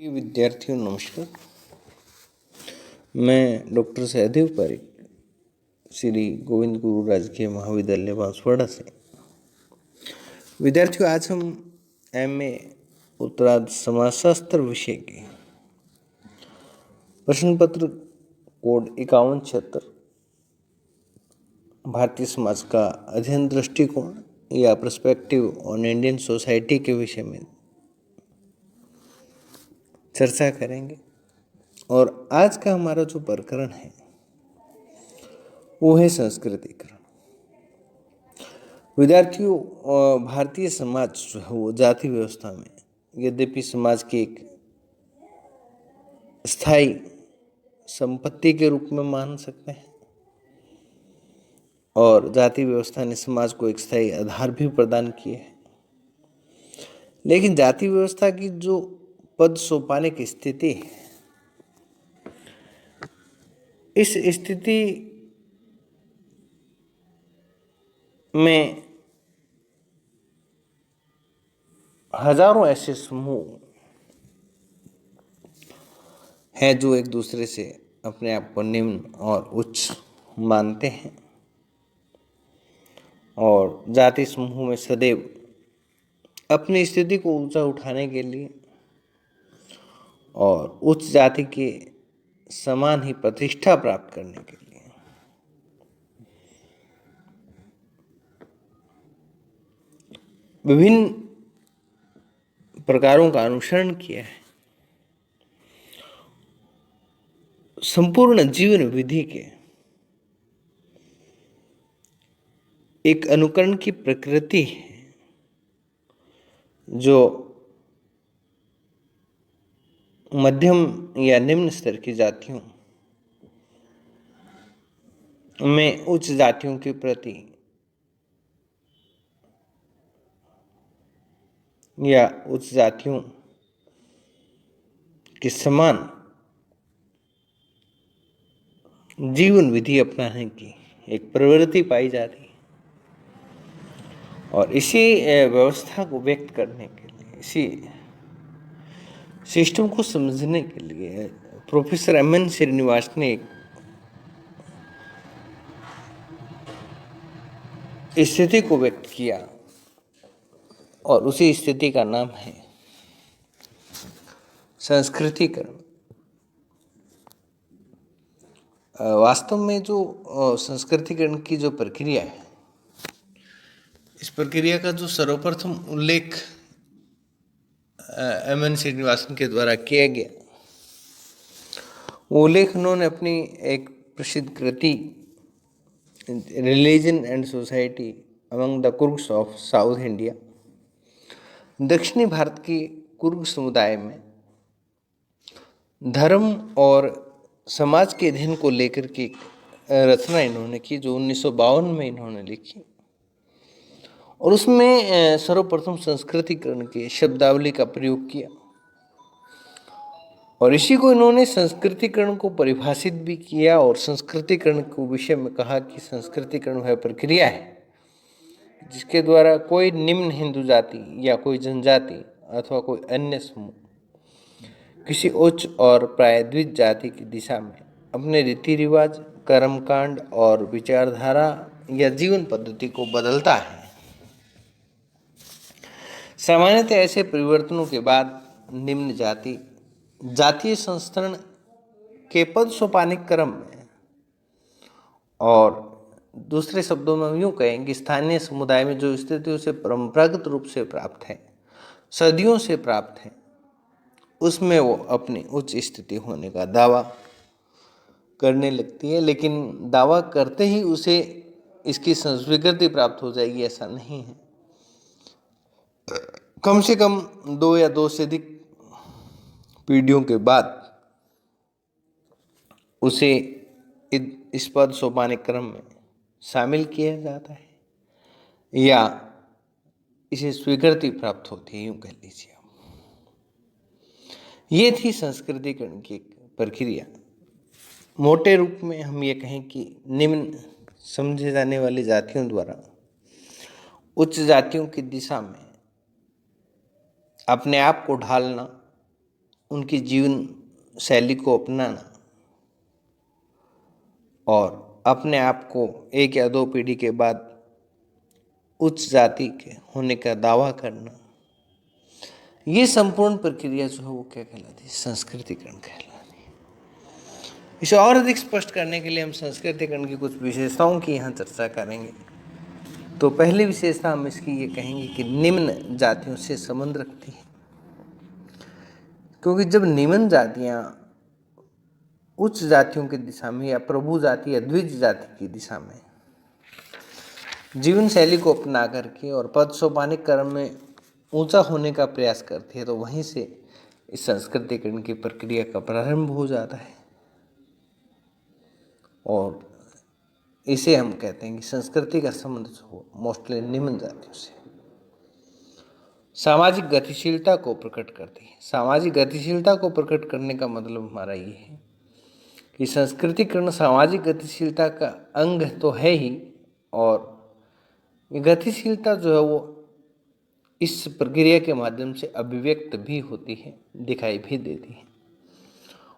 विद्यार्थियों नमस्कार। मैं डॉक्टर सहदेव पारिक, श्री गोविंद गुरु राजकीय महाविद्यालय बांसवाड़ा से। विद्यार्थियों, आज हम एमए उत्तरार्ध समाजशास्त्र विषय के प्रश्न पत्र कोड 5176 भारतीय समाज का अध्ययन दृष्टिकोण या पर्सपेक्टिव ऑन इंडियन सोसाइटी के विषय में चर्चा करेंगे। और आज का हमारा जो प्रकरण है वो है संस्कृतिकरण। विद्यार्थियों, भारतीय समाज जो है वो जाति व्यवस्था में यद्यपि समाज की एक स्थायी संपत्ति के रूप में मान सकते हैं और जाति व्यवस्था ने समाज को एक स्थायी आधार भी प्रदान किए है, लेकिन जाति व्यवस्था की जो पद सोपाने की स्थिति है, इस स्थिति में हजारों ऐसे समूह हैं जो एक दूसरे से अपने आप को निम्न और उच्च मानते हैं और जाति समूह में सदैव अपनी स्थिति को ऊंचा उठाने के लिए और उच्च जाति के समान ही प्रतिष्ठा प्राप्त करने के लिए विभिन्न प्रकारों का अनुसरण किया है। संपूर्ण जीवन विधि के एक अनुकरण की प्रकृति है जो मध्यम या निम्न स्तर की जातियों में उच्च जातियों के प्रति या उच्च जातियों के समान जीवन विधि अपनाने की एक प्रवृत्ति पाई जाती है। और इसी व्यवस्था को व्यक्त करने के लिए, इसी सिस्टम को समझने के लिए प्रोफेसर एम.एन. श्रीनिवास ने एक स्थिति को व्यक्त किया और उसी स्थिति का नाम है संस्कृतिकरण। वास्तव में जो संस्कृतिकरण की जो प्रक्रिया है, इस प्रक्रिया का जो सर्वप्रथम उल्लेख एम.एन. श्रीनिवासन के द्वारा किया गया, वो उल्लेख उन्होंने अपनी एक प्रसिद्ध कृति religion and society among the Coorgs of south India, दक्षिणी भारत की कुर्ग समुदाय में धर्म और समाज के अध्ययन को लेकर की रचना इन्होंने की, जो 1952 में इन्होंने लिखी। और उसमें सर्वप्रथम संस्कृतिकरण की शब्दावली का प्रयोग किया और इसी को इन्होंने संस्कृतिकरण को परिभाषित भी किया और संस्कृतिकरण के विषय में कहा कि संस्कृतिकरण वह प्रक्रिया है जिसके द्वारा कोई निम्न हिंदू जाति या कोई जनजाति अथवा कोई अन्य समूह किसी उच्च और प्राय द्विज जाति की दिशा में अपने रीति रिवाज, कर्मकांड और विचारधारा या जीवन पद्धति को बदलता है। सामान्यतः ऐसे परिवर्तनों के बाद निम्न जाति जातीय संस्तरण के पद सोपानिक क्रम में, और दूसरे शब्दों में यूँ कहें कि स्थानीय समुदाय में जो स्थिति उसे परंपरागत रूप से प्राप्त है, सदियों से प्राप्त है, उसमें वो अपनी उच्च स्थिति होने का दावा करने लगती है। लेकिन दावा करते ही उसे इसकी संस्वीकृति प्राप्त हो जाएगी, ऐसा नहीं है। कम से कम 2 या 2 से अधिक पीढ़ियों के बाद उसे इस पद सोपाने क्रम में शामिल किया जाता है या इसे स्वीकृति प्राप्त होती है, यूँ कह लीजिए। ये थी संस्कृतिकरण की प्रक्रिया। मोटे रूप में हम ये कहें कि निम्न समझे जाने वाली जातियों द्वारा उच्च जातियों की दिशा में अपने आप को ढालना उनकी जीवन शैली को अपनाना और अपने आप को 1 या 2 पीढ़ी के बाद उच्च जाति के होने का दावा करना, ये संपूर्ण प्रक्रिया जो है वो क्या कहलाती है? संस्कृतिकरण कहलाती है। इसे और अधिक स्पष्ट करने के लिए हम संस्कृतिकरण की कुछ विशेषताओं की यहाँ चर्चा करेंगे। तो पहली विशेषता हम इसकी ये कहेंगे कि निम्न जातियों से संबंध रखती है, क्योंकि जब निम्न जातियाँ उच्च जातियों की दिशा में या प्रभु जाति या द्विज जाति की दिशा में जीवन शैली को अपना करके और पद सोपानिक क्रम में ऊंचा होने का प्रयास करती है, तो वहीं से इस संस्कृतिकरण की प्रक्रिया का प्रारंभ हो जाता है और इसे हम कहते हैं कि संस्कृति का संबंध जो हो मोस्टली निम्न जातियों से सामाजिक गतिशीलता को प्रकट करती है। सामाजिक गतिशीलता को प्रकट करने का मतलब हमारा ये है कि संस्कृतिकरण सामाजिक गतिशीलता का अंग तो है ही, और ये गतिशीलता जो है वो इस प्रक्रिया के माध्यम से अभिव्यक्त भी होती है, दिखाई भी देती है।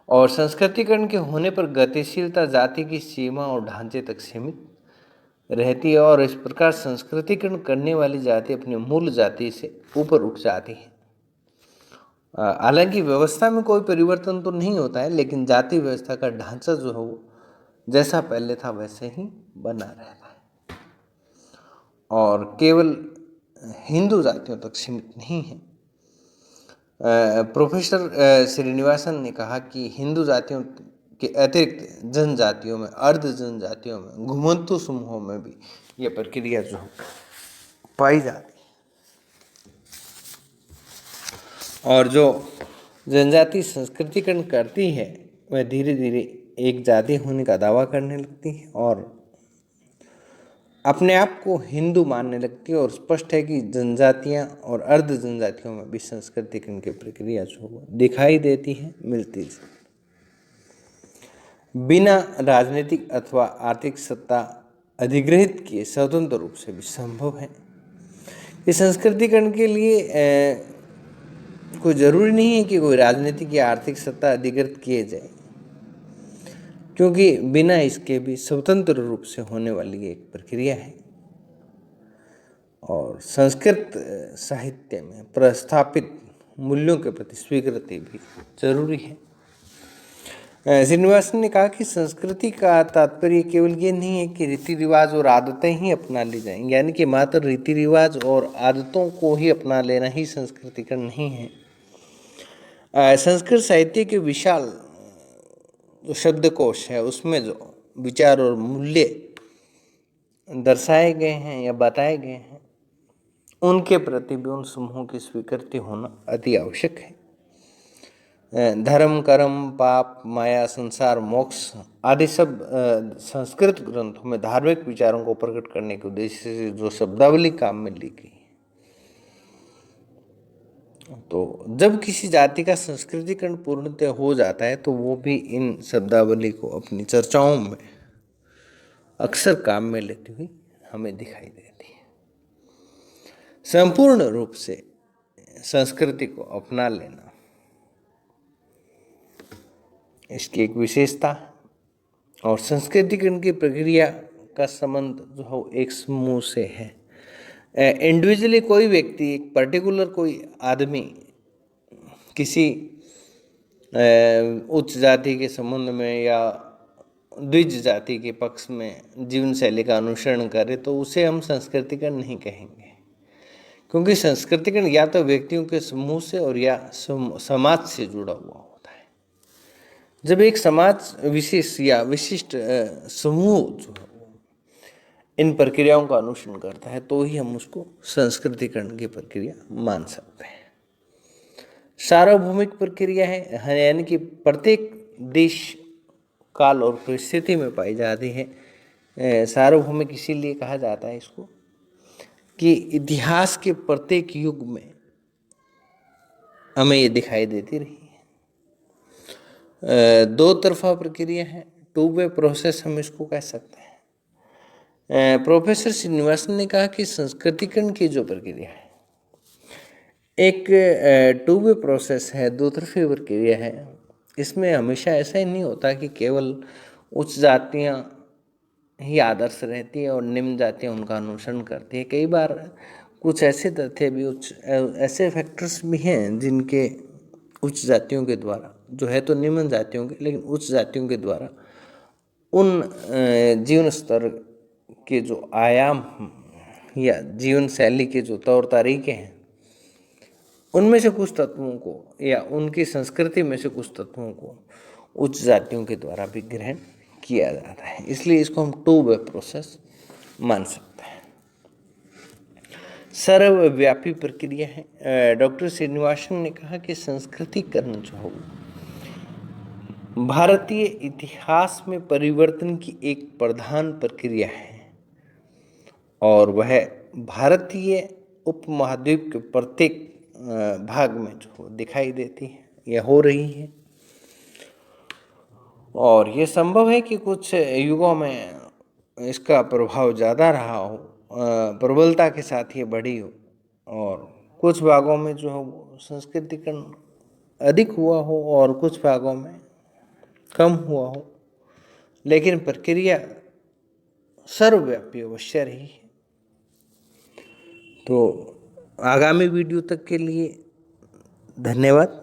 और संस्कृतिकरण के होने पर गतिशीलता जाति की सीमा और ढांचे तक सीमित रहती है और इस प्रकार संस्कृतिकरण करने वाली जाति अपने मूल जाति से ऊपर उठ जाती है। हालांकि व्यवस्था में कोई परिवर्तन तो नहीं होता है, लेकिन जाति व्यवस्था का ढांचा जो है वो जैसा पहले था वैसे ही बना रहता है और केवल हिंदू जातियों तक सीमित नहीं है। प्रोफेसर श्रीनिवासन ने कहा कि हिंदू जातियों के अतिरिक्त जनजातियों में, अर्ध जनजातियों में, घुमंतु समूहों में भी यह प्रक्रिया जो पाई जाती है और जो जनजाति संस्कृतिकरण करती है वह धीरे धीरे एक जाति होने का दावा करने लगती है और अपने आप को हिंदू मानने लगती है। और स्पष्ट है कि जनजातियां और अर्ध जनजातियों में भी संस्कृतिकरण की प्रक्रिया जो दिखाई देती है, मिलती है। बिना राजनीतिक अथवा आर्थिक सत्ता अधिग्रहित किए स्वतंत्र रूप से भी संभव है। इस संस्कृतिकरण के लिए कोई जरूरी नहीं है कि कोई राजनीतिक या आर्थिक सत्ता अधिग्रहित किए जाए, क्योंकि बिना इसके भी स्वतंत्र रूप से होने वाली एक प्रक्रिया है। और संस्कृत साहित्य में प्रस्थापित मूल्यों के प्रति स्वीकृति भी जरूरी है। श्रीनिवासन ने कहा कि संस्कृति का तात्पर्य केवल ये नहीं है कि रीति रिवाज और आदतें ही अपना ली जाएंगी, यानी कि मात्र रीति रिवाज और आदतों को ही अपना लेना ही संस्कृतिकरण नहीं है। संस्कृत साहित्य के विशाल जो शब्दकोश है उसमें जो विचार और मूल्य दर्शाए गए हैं या बताए गए हैं उनके प्रति भी उन समूहों की स्वीकृति होना अति आवश्यक है। धर्म, कर्म, पाप, माया, संसार, मोक्ष आदि सब संस्कृत ग्रंथों में धार्मिक विचारों को प्रकट करने के उद्देश्य से जो शब्दावली काम में ली गई, तो जब किसी जाति का संस्कृतिकरण पूर्णतः हो जाता है तो वो भी इन शब्दावली को अपनी चर्चाओं में अक्सर काम में लेती हुई हमें दिखाई देती है। संपूर्ण रूप से संस्कृति को अपना लेना इसकी एक विशेषता है। और संस्कृतिकरण की प्रक्रिया का संबंध जो है एक समूह से है। इंडिविजुअली कोई व्यक्ति, एक पर्टिकुलर कोई आदमी किसी उच्च जाति के संबंध में या द्विज जाति के पक्ष में जीवन शैली का अनुसरण करे तो उसे हम संस्कृतिकरण नहीं कहेंगे, क्योंकि संस्कृतिकरण या तो व्यक्तियों के समूह से और या समाज से जुड़ा हुआ होता है। जब एक समाज विशेष या विशिष्ट समूह जो है इन प्रक्रियाओं का अनुसरण करता है तो ही हम उसको संस्कृतिकरण की प्रक्रिया मान सकते हैं। सार्वभौमिक प्रक्रिया है, यानी कि प्रत्येक देश, काल और परिस्थिति में पाई जाती है। सार्वभौमिक इसीलिए कहा जाता है इसको कि इतिहास के प्रत्येक युग में हमें ये दिखाई देती रही है। दो तरफा प्रक्रिया है, टू वे प्रोसेस हम इसको कह सकते हैं। प्रोफेसर श्रीनिवासन ने कहा कि संस्कृतिकरण की जो प्रक्रिया है एक टू वे प्रोसेस है, दो तरफी प्रक्रिया है। इसमें हमेशा ऐसा ही नहीं होता कि केवल उच्च जातियाँ ही आदर्श रहती है और निम्न जातियाँ उनका अनुसरण करती है। कई बार कुछ ऐसे तथ्य भी ऐसे फैक्टर्स भी हैं जिनके उच्च जातियों के द्वारा, जो है तो निम्न जातियों के लेकिन उच्च जातियों के द्वारा उन जीवन स्तर के जो आयाम या जीवन शैली के जो तौर तरीके हैं, उनमें से कुछ तत्वों को या उनकी संस्कृति में से कुछ तत्वों को उच्च जातियों के द्वारा भी ग्रहण किया जाता है। इसलिए इसको हम टू वे प्रोसेस मान सकते हैं। सर्वव्यापी प्रक्रिया है। डॉक्टर श्रीनिवासन ने कहा कि संस्कृतिकरण जो हो भारतीय इतिहास में परिवर्तन की एक प्रधान प्रक्रिया है और वह भारतीय उपमहाद्वीप के प्रत्येक भाग में जो दिखाई देती है या हो रही है। और ये संभव है कि कुछ युगों में इसका प्रभाव ज़्यादा रहा हो, प्रबलता के साथ ये बढ़ी हो, और कुछ भागों में जो है संस्कृतिकरण अधिक हुआ हो और कुछ भागों में कम हुआ हो, लेकिन प्रक्रिया सर्वव्यापी अवश्य रही है। तो आगामी वीडियो तक के लिए धन्यवाद।